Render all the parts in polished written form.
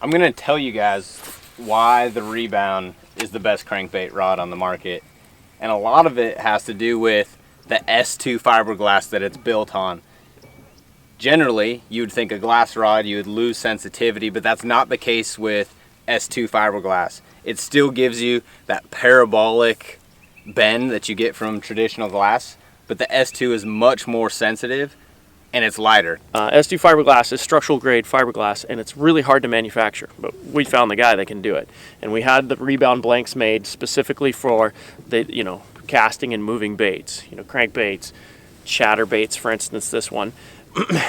I'm gonna tell you guys why the Rebound is the best crankbait rod on the market. And a lot of it has to do with the S2 fiberglass that it's built on. Generally, you would think a glass rod, you would lose sensitivity, but that's not the case with S2 fiberglass. It still gives you that parabolic bend that you get from traditional glass, but the S2 is much more sensitive and it's lighter. S2 fiberglass is structural grade fiberglass, and it's really hard to manufacture, but we found the guy that can do it. And we had the Rebound blanks made specifically for the, casting and moving baits, crankbaits, chatterbaits, for instance, this one.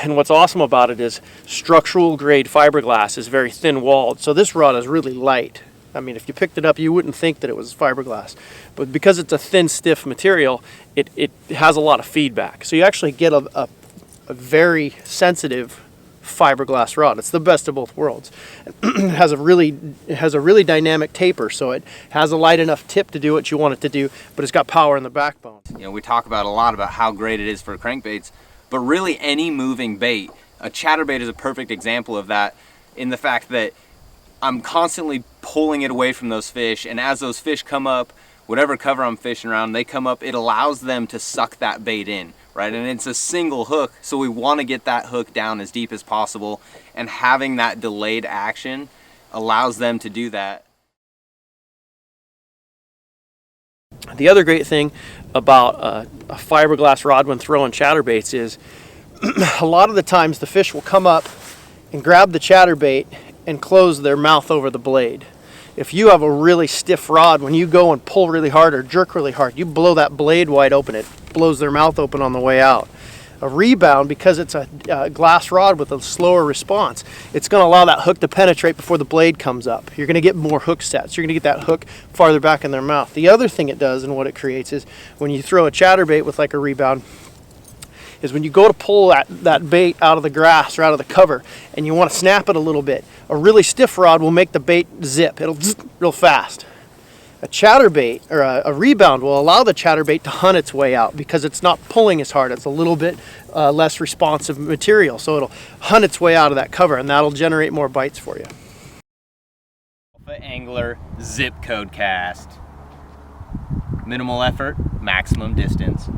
And what's awesome about it is structural grade fiberglass is very thin walled, so this rod is really light. I mean, if you picked it up, you wouldn't think that it was fiberglass. But because it's a thin, stiff material, it has a lot of feedback. So you actually get a very sensitive fiberglass rod. It's the best of both worlds. It has a really dynamic taper, so it has a light enough tip to do what you want it to do, but it's got power in the backbone. We talk about a lot about how great it is for crankbaits, but really any moving bait. A chatterbait is a perfect example of that, in the fact that I'm constantly pulling it away from those fish, and as those fish come up, whatever cover I'm fishing around, they come up, it allows them to suck that bait in, right? And it's a single hook, so we want to get that hook down as deep as possible, and having that delayed action allows them to do that. The other great thing about a fiberglass rod when throwing chatterbaits is a lot of the times the fish will come up and grab the chatterbait and close their mouth over the blade. If you have a really stiff rod, when you go and pull really hard or jerk really hard, you blow that blade wide open, it blows their mouth open on the way out. A Rebound, because it's a glass rod with a slower response, it's going to allow that hook to penetrate before the blade comes up. You're going to get more hook sets. You're going to get that hook farther back in their mouth. The other thing it does and what it creates is when you throw a chatterbait with like a Rebound, is when you go to pull that bait out of the grass or out of the cover and you want to snap it a little bit, a really stiff rod will make the bait zip. It'll zzz real fast. A chatterbait or a Rebound will allow the chatterbait to hunt its way out because it's not pulling as hard. It's a little bit less responsive material, so it'll hunt its way out of that cover, and that'll generate more bites for you. Alpha Angler zip code cast. Minimal effort, maximum distance.